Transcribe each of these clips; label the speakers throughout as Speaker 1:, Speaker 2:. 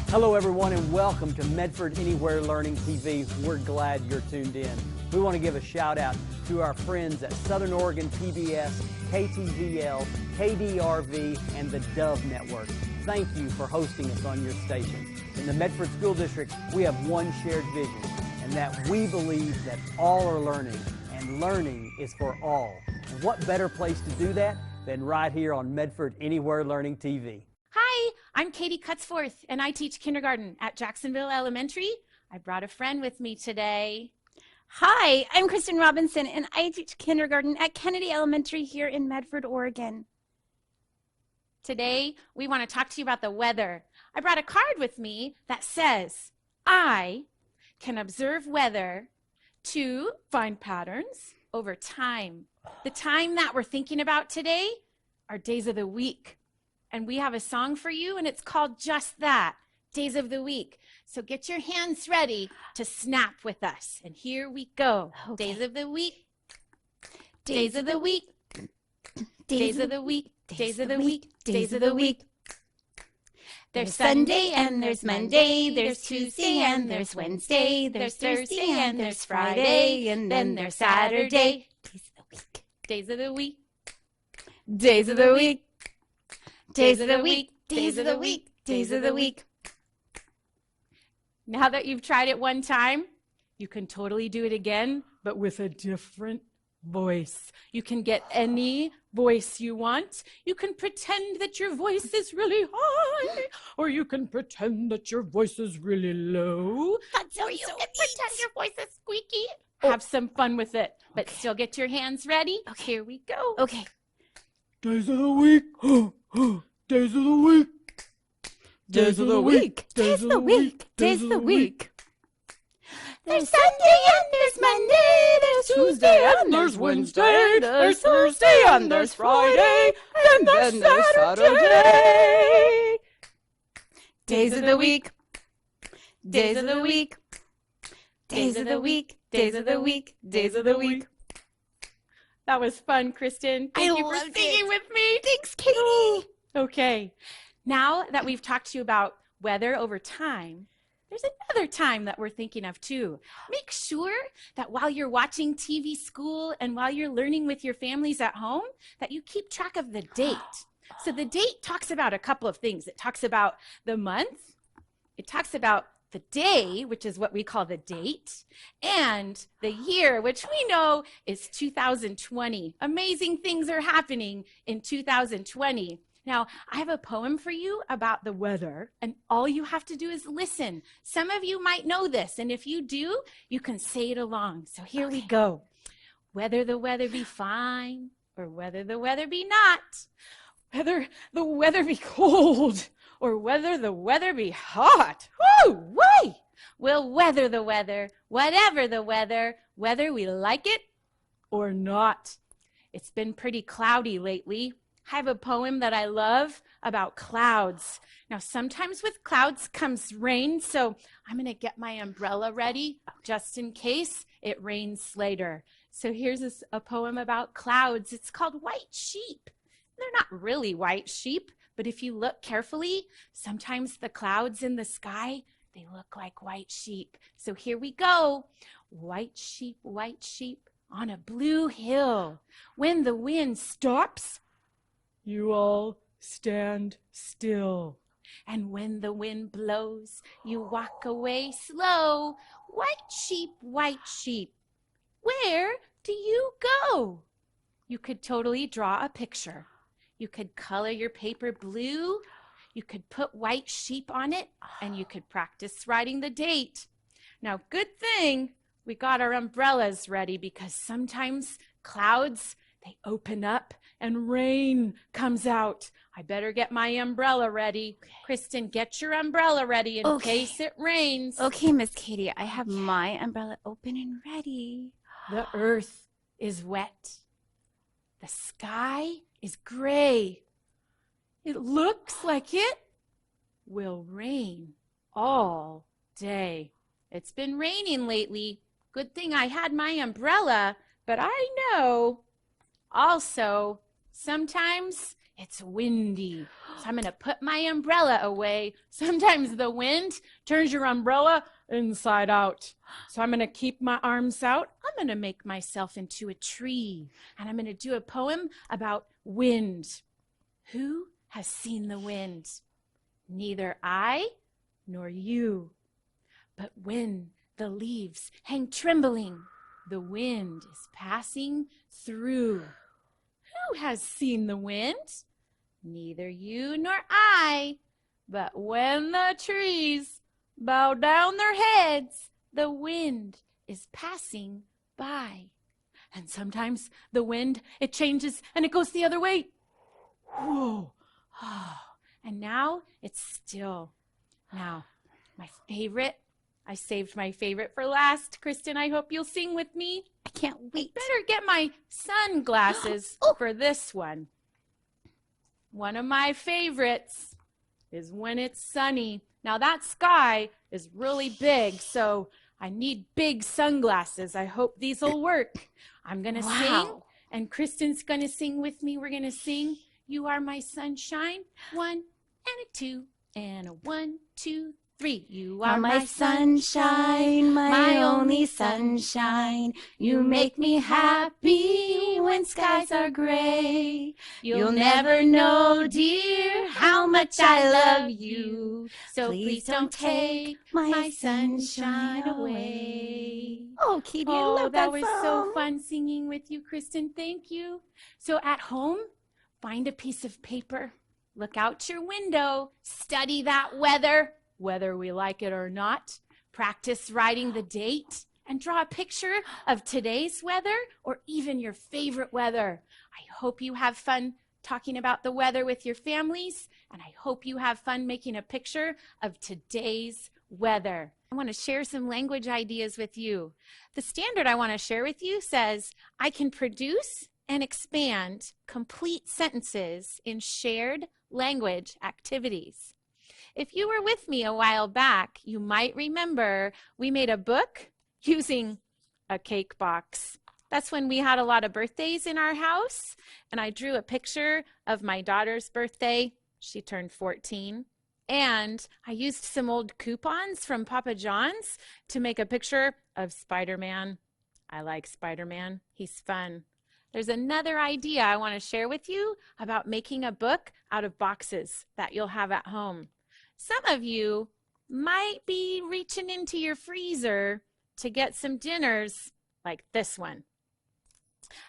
Speaker 1: Hello everyone and welcome to Medford Anywhere Learning TV. We're glad you're tuned in. We want to give a shout out to our friends at Southern Oregon PBS, KTVL, KDRV, and the Dove Network. Thank you for hosting us on your station. In the Medford School District, we have one shared vision, and that we believe that all are learning, and learning is for all. And what better place to do that than right here on Medford Anywhere Learning TV.
Speaker 2: Hi, I'm Katie Cutsforth, and I teach kindergarten at Jacksonville Elementary. I brought a friend with me today.
Speaker 3: Hi, I'm Kristen Robinson, and I teach kindergarten at Kennedy Elementary here in Medford, Oregon.
Speaker 2: Today, we want to talk to you about the weather. I brought a card with me that says, I can observe weather to find patterns over time. The time that we're thinking about today are days of the week. And we have a song for you, and it's called just that, Days of the Week. So get your hands ready to snap with us. And here we go. Okay. Days of the week. Days of the week. Days of the week. Days of the week. Days of the week. There's Sunday and there's Monday, there's Tuesday and there's Wednesday, there's Thursday and there's Friday, and then there's Saturday. Days of the week. Days of the week. Days of the week. Days of the week. Days of the week. Now that you've tried it one time, you can totally do it again, but with a different voice. You can get any voice you want. You can pretend that your voice is really high, or you can pretend that your voice is really low.
Speaker 3: Or you can
Speaker 2: pretend your voice is squeaky. Have some fun with it, but still get your hands ready.
Speaker 3: Okay.
Speaker 2: Here we go.
Speaker 3: Okay.
Speaker 1: Days of the week. Days of the week.
Speaker 3: Days of the week. Days of the week.
Speaker 2: Days of the week.
Speaker 3: There's Sunday and there's Monday, there's Tuesday and there's Wednesday, there's Thursday and there's Friday, and then there's Saturday.
Speaker 2: Days of the week. Days of the week. Days of the week. Days of the week. Days of the week. That was fun, Kristen. Thank you for singing with me.
Speaker 3: Thanks, Katie.
Speaker 2: Okay. Now that we've talked to you about weather over time, there's another time that we're thinking of too. Make sure that while you're watching TV school and while you're learning with your families at home, that you keep track of the date. So the date talks about a couple of things. It talks about the month. It talks about the day, which is what we call the date, and the year, which we know is 2020. Amazing things are happening in 2020. Now, I have a poem for you about the weather, and all you have to do is listen. Some of you might know this, and if you do, you can say it along. So here we go. Whether the weather be fine, or whether the weather be not, whether the weather be cold, or whether the weather be hot, woo-wee! We'll weather the weather, whatever the weather, whether we like it or not. It's been pretty cloudy lately. I have a poem that I love about clouds. Now, sometimes with clouds comes rain, so I'm going to get my umbrella ready just in case it rains later. So here's a poem about clouds. It's called White Sheep. They're not really white sheep, but if you look carefully, sometimes the clouds in the sky, they look like white sheep. So here we go. White sheep on a blue hill. When the wind stops, you all stand still. And when the wind blows, you walk away slow. White sheep, where do you go? You could totally draw a picture. You could color your paper blue. You could put white sheep on it, and you could practice writing the date. Now, good thing we got our umbrellas ready, because sometimes clouds, they open up and rain comes out. I better get my umbrella ready. Okay. Kristen, get your umbrella ready in case it rains.
Speaker 3: Okay, Miss Katie, I have my umbrella open and ready.
Speaker 2: The earth is wet. The sky is gray. It looks like it will rain all day. It's been raining lately. Good thing I had my umbrella, but I know also Sometimes it's windy, so I'm going to put my umbrella away. Sometimes the wind turns your umbrella inside out. So I'm going to keep my arms out. I'm going to make myself into a tree, and I'm going to do a poem about wind. Who has seen the wind? Neither I nor you. But when the leaves hang trembling, the wind is passing through. Who has seen the wind? Neither you nor I. But when the trees bow down their heads, the wind is passing by. And sometimes the wind, it changes and it goes the other way. Whoa. And now it's still. Now, my favorite, I saved my favorite for last. Kristen, I hope you'll sing with me.
Speaker 3: I can't wait.
Speaker 2: Better get my sunglasses for this one. One of my favorites is when it's sunny. Now that sky is really big, so I need big sunglasses. I hope these will work. I'm going to sing, and Kristen's going to sing with me. We're going to sing, You Are My Sunshine. 1 and a 2 and a 1, 2, 3. You are my sunshine,
Speaker 3: my only sunshine. You make me happy when skies are gray. You'll never know, dear, how much I love you. So please don't take my sunshine away. Oh, Katie, I love that
Speaker 2: was
Speaker 3: song.
Speaker 2: So fun singing with you, Kristen. Thank you. So at home, find a piece of paper. Look out your window. Study that weather. Whether we like it or not, practice writing the date and draw a picture of today's weather or even your favorite weather. I hope you have fun talking about the weather with your families, and I hope you have fun making a picture of today's weather. I want to share some language ideas with you. The standard I want to share with you says, I can produce and expand complete sentences in shared language activities. If you were with me a while back, you might remember we made a book using a cake box. That's when we had a lot of birthdays in our house, and I drew a picture of my daughter's birthday. She turned 14. And I used some old coupons from Papa John's to make a picture of Spider-Man. I like Spider-Man. He's fun. There's another idea I want to share with you about making a book out of boxes that you'll have at home. Some of you might be reaching into your freezer to get some dinners like this one.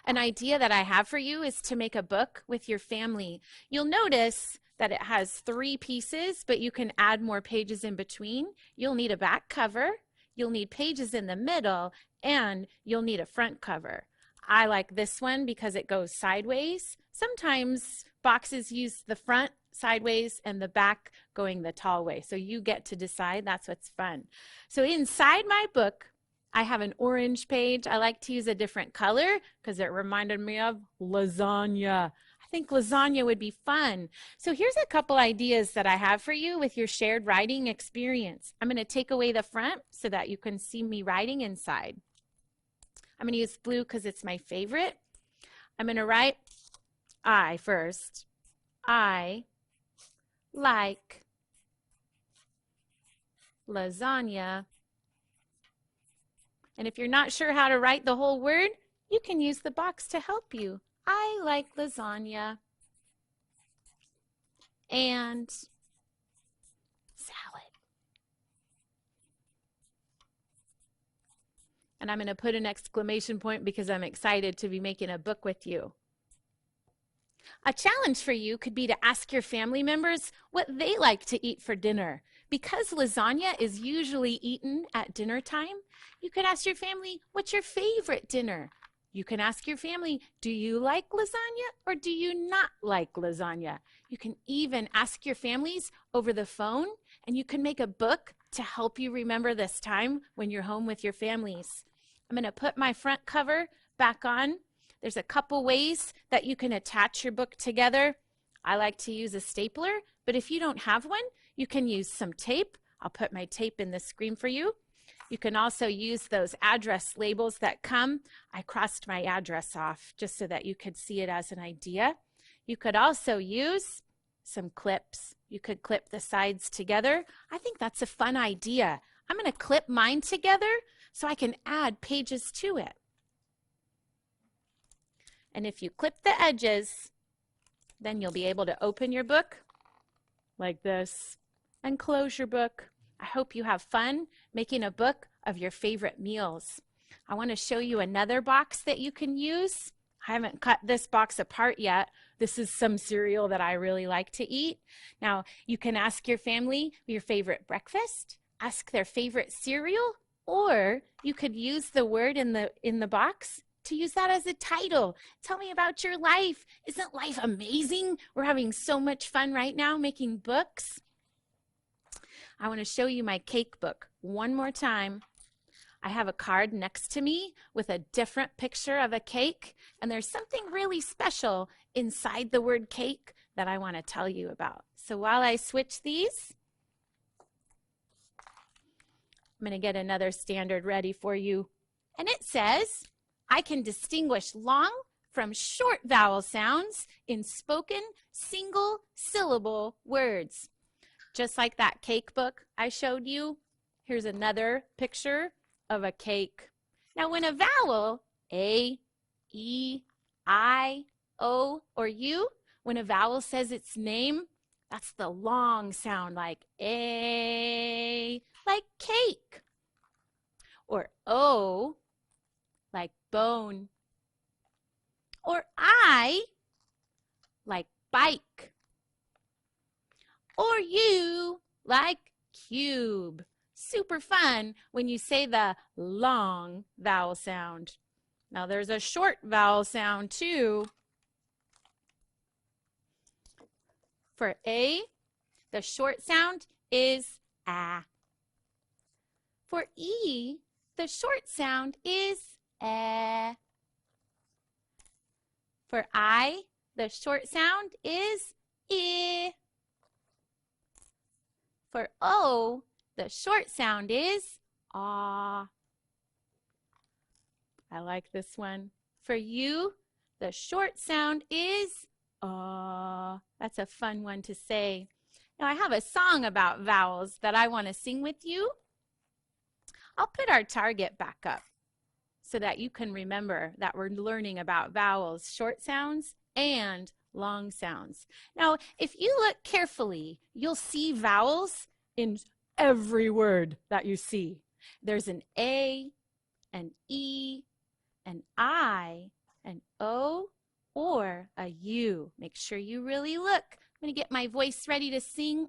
Speaker 2: An idea that I have for you is to make a book with your family. You'll notice that it has 3 pieces, but you can add more pages in between. You'll need a back cover, you'll need pages in the middle, and you'll need a front cover. I like this one because it goes sideways. Sometimes boxes use the front sideways and the back going the tall way. So you get to decide. That's what's fun. So inside my book, I have an orange page. I like to use a different color because it reminded me of lasagna. I think lasagna would be fun. So here's a couple ideas that I have for you with your shared writing experience. I'm going to take away the front so that you can see me writing inside. I'm going to use blue because it's my favorite. I'm going to write I first. I like lasagna. And if you're not sure how to write the whole word, you can use the box to help you. I like lasagna and salad. And I'm going to put an exclamation point because I'm excited to be making a book with you. A challenge for you could be to ask your family members what they like to eat for dinner. Because lasagna is usually eaten at dinner time, you could ask your family, what's your favorite dinner? You can ask your family, do you like lasagna or do you not like lasagna? You can even ask your families over the phone, and you can make a book to help you remember this time when you're home with your families. I'm going to put my front cover back on. There's a couple ways that you can attach your book together. I like to use a stapler, but if you don't have one, you can use some tape. I'll put my tape in the screen for you. You can also use those address labels that come. I crossed my address off just so that you could see it as an idea. You could also use some clips. You could clip the sides together. I think that's a fun idea. I'm going to clip mine together so I can add pages to it. And if you clip the edges, then you'll be able to open your book like this and close your book. I hope you have fun making a book of your favorite meals. I want to show you another box that you can use. I haven't cut this box apart yet. This is some cereal that I really like to eat. Now, you can ask your family your favorite breakfast, ask their favorite cereal, or you could use the word in the box to use that as a title. Tell me about your life. Isn't life amazing? We're having so much fun right now making books. I want to show you my cake book one more time. I have a card next to me with a different picture of a cake, and there's something really special inside the word cake that I want to tell you about. So while I switch these, I'm going to get another standard ready for you. And it says, I can distinguish long from short vowel sounds in spoken single syllable words. Just like that cake book I showed you, here's another picture of a cake. Now when a vowel, A, E, I, O, or U, when a vowel says its name, that's the long sound, like A, like cake, or O, like bone, or I, like bike, or U, like cube. Super fun when you say the long vowel sound. Now there's a short vowel sound too. For A, the short sound is A. For E, the short sound is E. For I, the short sound is I. For O, the short sound is ah. I like this one. For U, the short sound is ah. That's a fun one to say. Now I have a song about vowels that I want to sing with you. I'll put our target back up so that you can remember that we're learning about vowels, short sounds and long sounds. Now, if you look carefully, you'll see vowels in every word that you see. There's an A, an E, an I, an O, or a U. Make sure you really look. I'm going to get my voice ready to sing.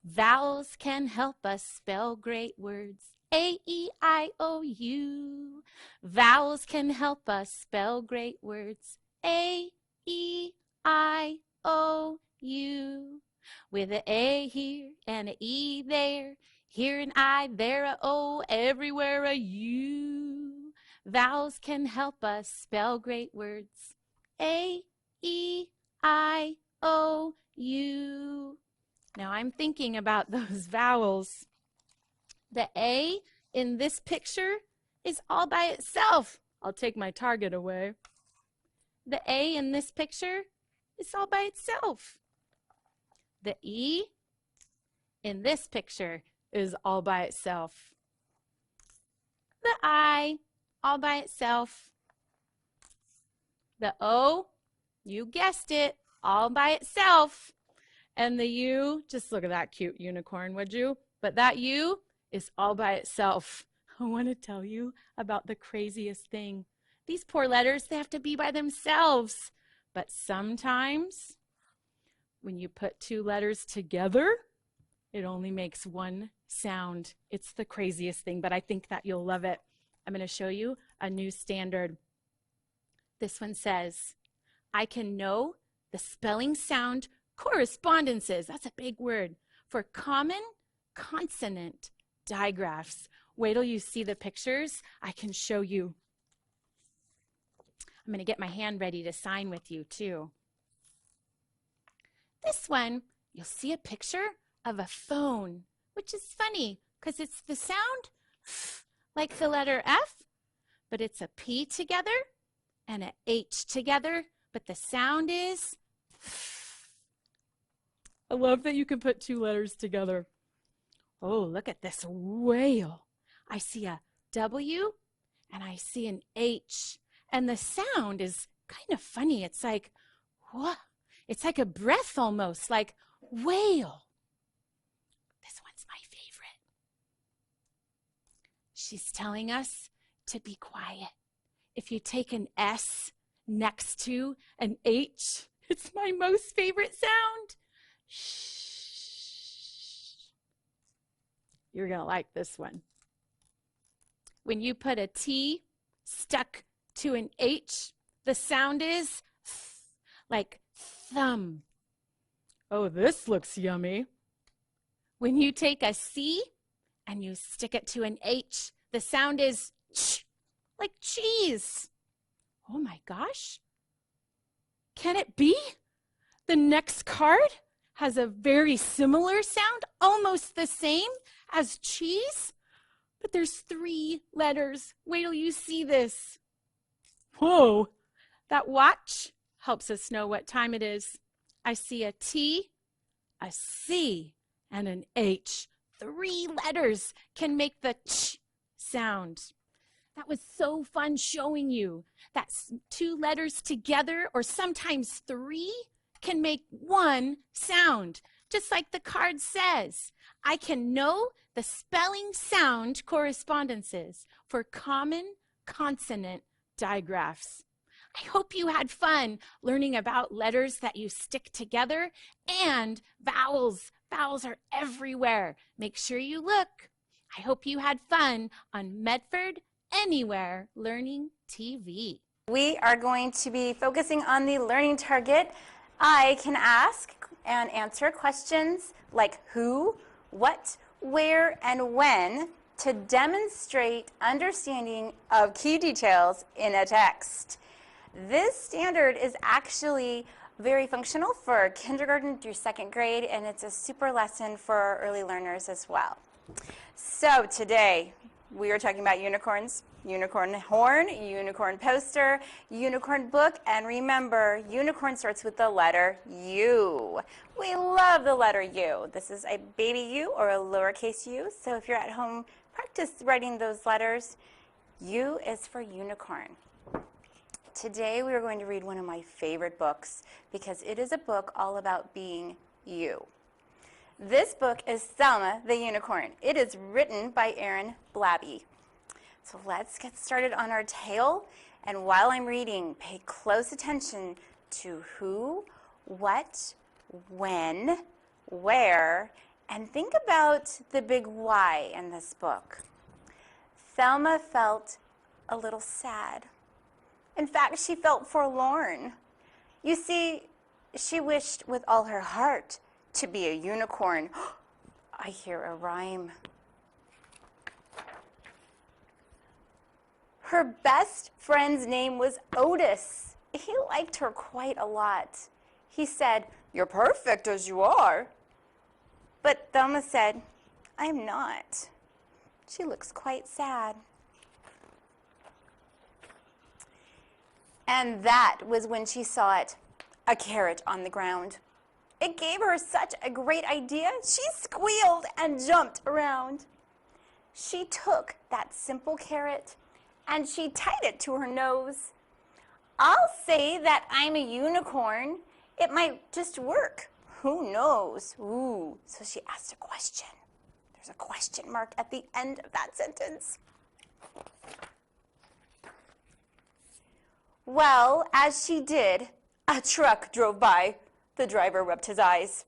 Speaker 2: Vowels can help us spell great words. A, E, I, O, U. Vowels can help us spell great words. A, E, I, O, U. With an A here and an E there, here an I, there a O, everywhere a U. Vowels can help us spell great words. A, E, I, O, U. Now I'm thinking about those vowels. The A in this picture is all by itself. I'll take my target away. The A in this picture is all by itself. The E in this picture is all by itself. The I, all by itself. The O, you guessed it, all by itself. And the U, just look at that cute unicorn, would you? But that U is all by itself. I want to tell you about the craziest thing. These poor letters, they have to be by themselves. But sometimes, when you put two letters together, it only makes one sound. It's the craziest thing, but I think that you'll love it. I'm going to show you a new standard. This one says, I can know the spelling sound correspondences, that's a big word, for common consonant digraphs. Wait till you see the pictures. I can show you. I'm going to get my hand ready to sign with you too. This one, you'll see a picture of a phone, which is funny because it's the sound like the letter F, but it's a P together and an H together, but the sound is.
Speaker 3: I love that you can put two letters together.
Speaker 2: Oh, look at this whale. I see a W and I see an H. And the sound is kind of funny. It's like, what? It's like a breath almost, like whale. This one's my favorite. She's telling us to be quiet. If you take an S next to an H, it's my most favorite sound. Shh. You're going to like this one. When you put a T stuck to an H, the sound is like thumb.
Speaker 3: Oh, this looks yummy.
Speaker 2: When you take a C and you stick it to an H, the sound is like cheese. Oh my gosh. Can it be? The next card has a very similar sound, almost the same as cheese, but there's 3 letters. Wait till you see this.
Speaker 3: Whoa.
Speaker 2: That watch helps us know what time it is. I see a T, a C, and an H. 3 letters can make the ch sound. That was so fun showing you that 2 letters together, or sometimes 3, can make 1 sound, just like the card says. I can know the spelling sound correspondences for common consonant digraphs. I hope you had fun learning about letters that you stick together and vowels. Vowels are everywhere. Make sure you look. I hope you had fun on Medford Anywhere Learning TV.
Speaker 4: We are going to be focusing on the learning target. I can ask and answer questions like who, what, where, and when to demonstrate understanding of key details in a text. This standard is actually very functional for kindergarten through 2nd grade, and it's a super lesson for early learners as well. So today we are talking about unicorns, unicorn horn, unicorn poster, unicorn book, and remember, unicorn starts with the letter U. We love the letter U. This is a baby U or a lowercase u, so if you're at home, practice writing those letters. U is for unicorn. Today we are going to read one of my favorite books because it is a book all about being you. This book is Thelma the Unicorn. It is written by Erin Blabby. So let's get started on our tale, and while I'm reading, pay close attention to who, what, when, where, and think about the big why in this book. Thelma felt a little sad. In fact, she felt forlorn. You see, she wished with all her heart to be a unicorn. I hear a rhyme. Her best friend's name was Otis. He liked her quite a lot. He said, "You're perfect as you are." But Thelma said, "I'm not." She looks quite sad. And that was when she saw it, a carrot on the ground. It gave her such a great idea, she squealed and jumped around. She took that simple carrot and she tied it to her nose. I'll say that I'm a unicorn. It might just work. Who knows? Ooh, so she asked a question. There's a question mark at the end of that sentence. Well, as she did, a truck drove by. The driver rubbed his eyes.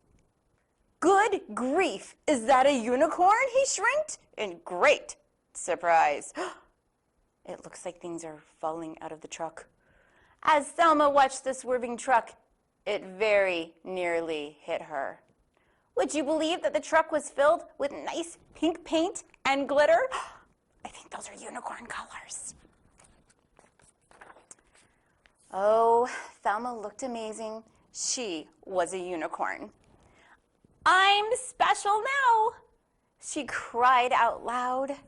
Speaker 4: "Good grief, is that a unicorn?" he shrieked in great surprise. It looks like things are falling out of the truck. As Thelma watched the swerving truck, it very nearly hit her. Would you believe that the truck was filled with nice pink paint and glitter? I think those are unicorn colors. Oh, Thelma looked amazing. She was a unicorn. "I'm special now," she cried out loud.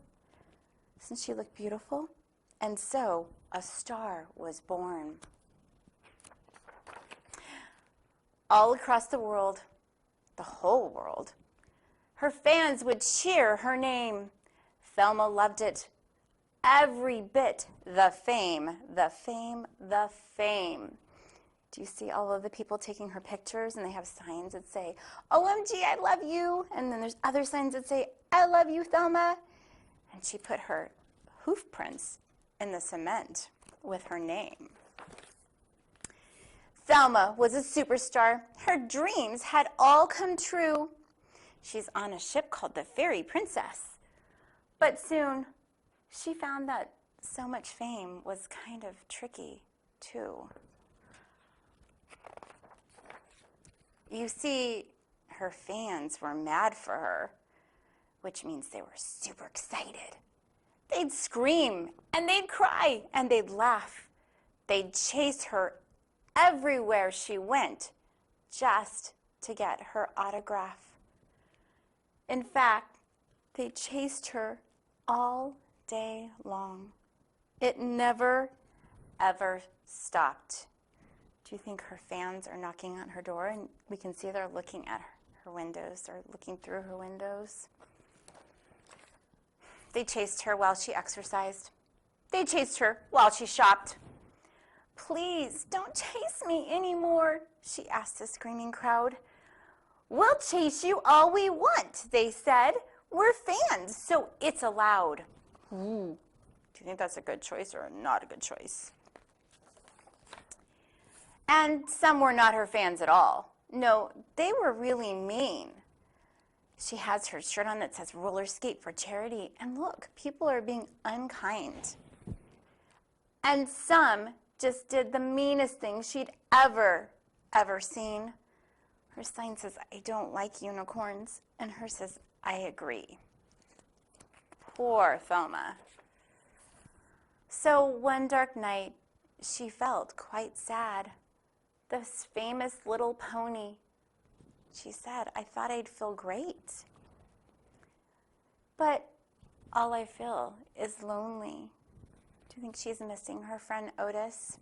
Speaker 4: Since she looked beautiful, and so a star was born. all across the world, the whole world. Her fans would cheer her name. Thelma loved it. Every bit. The fame, the fame, the fame. Do you see all of the people taking her pictures, and they have signs that say, OMG, I love you. And then there's other signs that say, I love you, Thelma. And she put her hoof prints in the cement with her name. Thelma was a superstar. Her dreams had all come true. She's on a ship called the Fairy Princess. But soon, she found that so much fame was kind of tricky, too. You see, her fans were mad for her, which means they were super excited. They'd scream, and they'd cry, and they'd laugh. They'd chase her everywhere she went just to get her autograph. In fact, they chased her all day long. It never, ever stopped. Do you think her fans are knocking on her door and we can see they're looking at her windows or looking through her windows? They chased her while she exercised. They chased her while she shopped. Please, don't chase me anymore, she asked the screaming crowd. We'll chase you all we want, they said. We're fans, so it's allowed. Ooh, do you think that's a good choice or not a good choice? And some were not her fans at all. No, they were really mean. She has her shirt on that says roller skate for charity. And look, people are being unkind. And some just did the meanest thing she'd ever seen. Her sign says, I don't like unicorns. And hers says, I agree. Poor Thelma. So one dark night, she felt quite sad. This famous little pony, she said, I thought I'd feel great. But all I feel is lonely. Do you think she's missing her friend Otis?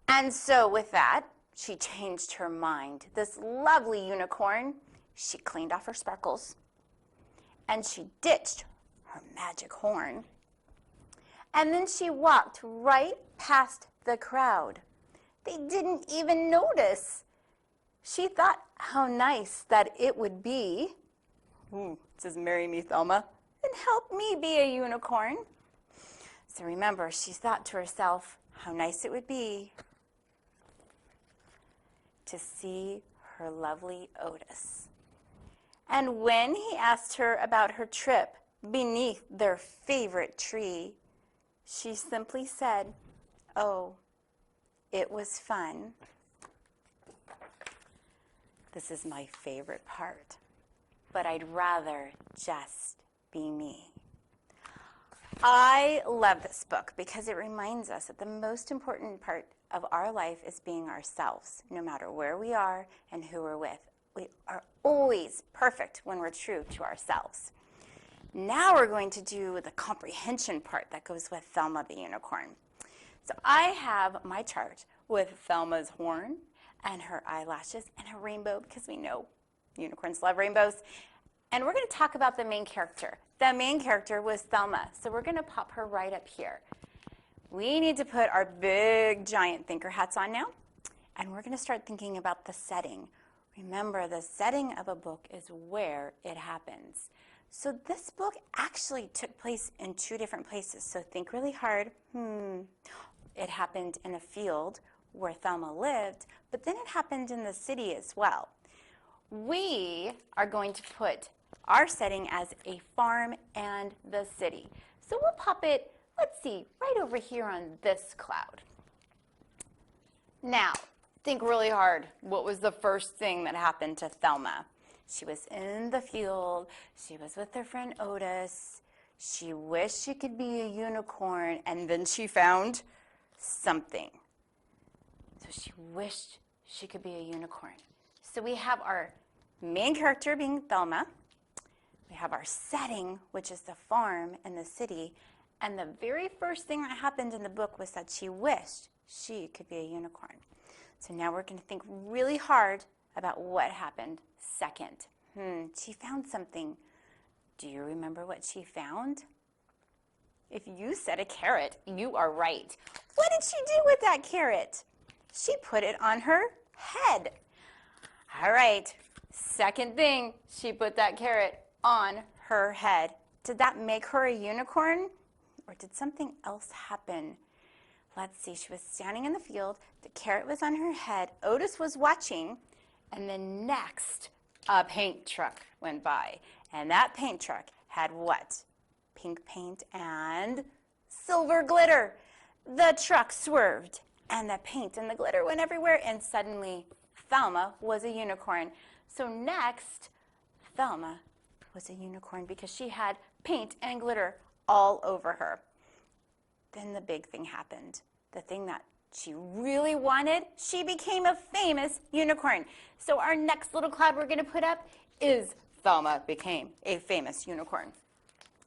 Speaker 4: And so with that, she changed her mind. This lovely unicorn, she cleaned off her sparkles, and she ditched her magic horn. And then she walked right past the crowd. They didn't even notice. She thought how nice that it would be. It says, marry me, Thelma, and help me be a unicorn. So remember, she thought to herself how nice it would be to see her lovely Otis. And when he asked her about her trip beneath their favorite tree, she simply said, oh, it was fun. This is my favorite part, but I'd rather just be me. I love this book because it reminds us that the most important part of our life is being ourselves, no matter where we are and who we're with. We are always perfect when we're true to ourselves. Now we're going to do the comprehension part that goes with Thelma the unicorn. So I have my chart with Thelma's horn and her eyelashes and a rainbow, because we know unicorns love rainbows. And we're going to talk about the main character. The main character was Thelma, so we're going to pop her right up here. We need to put our big, giant thinker hats on now, and we're going to start thinking about the setting. Remember, the setting of a book is where it happens. So this book actually took place in 2 different places, so think really hard. It happened in a field where Thelma lived, but then it happened in the city as well. We are going to put our setting as a farm and the city. So we'll pop it, let's see, right over here on this cloud. Now, think really hard. What was the first thing that happened to Thelma? She was in the field. She was with her friend Otis. She wished she could be a unicorn, and then she found something. So she wished she could be a unicorn. So we have our main character being Thelma. We have our setting, which is the farm and the city. And the very first thing that happened in the book was that she wished she could be a unicorn. So now we're going to think really hard about what happened second. She found something. Do you remember what she found? If you said a carrot, you are right. What did she do with that carrot? She put it on her head. All right, second thing, she put that carrot on her head. Did that make her a unicorn? Or did something else happen? Let's see, she was standing in the field, the carrot was on her head, Otis was watching, and then next, a paint truck went by. And that paint truck had what? Pink paint and silver glitter. The truck swerved, and the paint and the glitter went everywhere, and suddenly Thelma was a unicorn. So next, Thelma was a unicorn because she had paint and glitter all over her. Then the big thing happened. The thing that she really wanted, she became a famous unicorn. So our next little cloud we're going to put up is Thelma became a famous unicorn.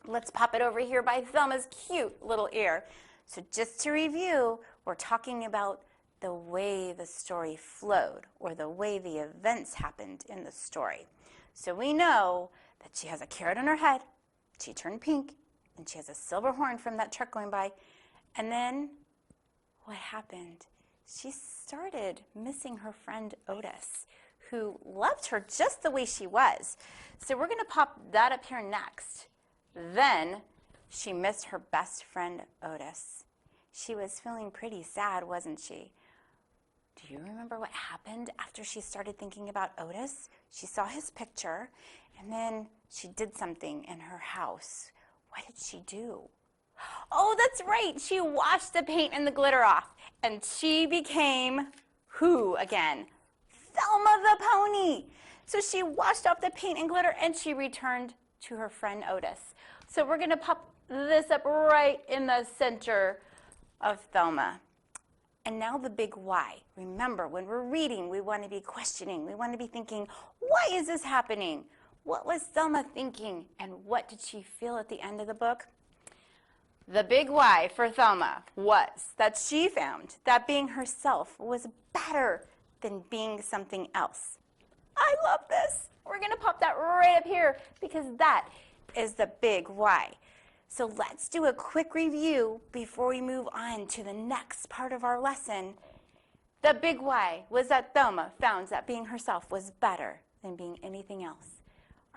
Speaker 4: Let's pop it over here by Thelma's cute little ear. So just to review, we're talking about the way the story flowed, or the way the events happened in the story. So we know that she has a carrot on her head, she turned pink, and she has a silver horn from that truck going by. And then what happened? She started missing her friend Otis, who loved her just the way she was. So we're going to pop that up here next. Then she missed her best friend Otis. She was feeling pretty sad, wasn't she? Do you remember what happened after she started thinking about Otis? She saw his picture, and then she did something in her house. What did she do? Oh, that's right. She washed the paint and the glitter off, and she became who again? Thelma the pony. So she washed off the paint and glitter, and she returned to her friend Otis. So we're going to pop this up right in the center of Thelma. And now the big why. Remember, when we're reading, we want to be questioning. We want to be thinking, why is this happening? What was Thelma thinking? And what did she feel at the end of the book? The big why for Thelma was that she found that being herself was better than being something else. I love this. We're going to pop that right up here because that is the big why. So let's do a quick review before we move on to the next part of our lesson. The big why was that Thelma found that being herself was better than being anything else.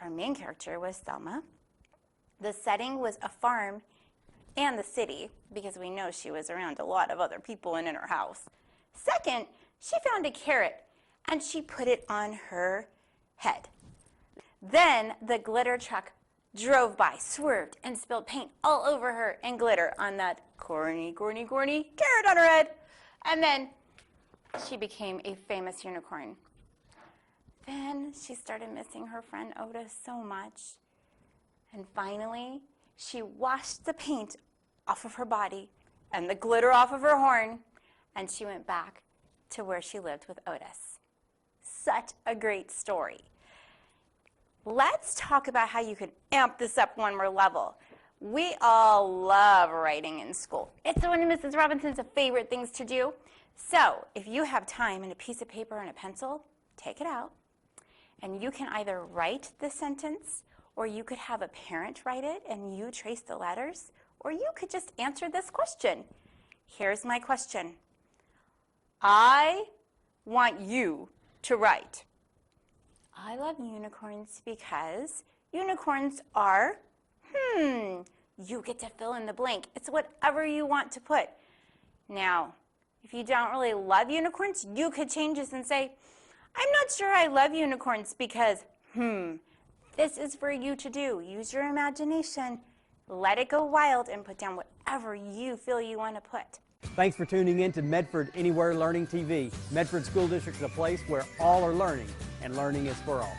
Speaker 4: Our main character was Thelma. The setting was a farm and the city, because we know she was around a lot of other people and in her house. Second, she found a carrot and she put it on her head. Then the glitter truck drove by, swerved, and spilled paint all over her and glitter on that corny carrot on her head. And then she became a famous unicorn. Then she started missing her friend Otis so much. And finally, she washed the paint off of her body and the glitter off of her horn, and she went back to where she lived with Otis. Such a great story. Let's talk about how you can amp this up one more level. We all love writing in school. It's one of Mrs. Robinson's favorite things to do. So if you have time and a piece of paper and a pencil, take it out, and you can either write the sentence, or you could have a parent write it and you trace the letters, or you could just answer this question. Here's my question. I want you to write, I love unicorns because unicorns are, you get to fill in the blank. It's whatever you want to put. Now, if you don't really love unicorns, you could change this and say, I'm not sure I love unicorns because, this is for you to do. Use your imagination, let it go wild, and put down whatever you feel you want to put.
Speaker 1: Thanks for tuning in to Medford Anywhere Learning TV. Medford School District is a place where all are learning, and learning is for all.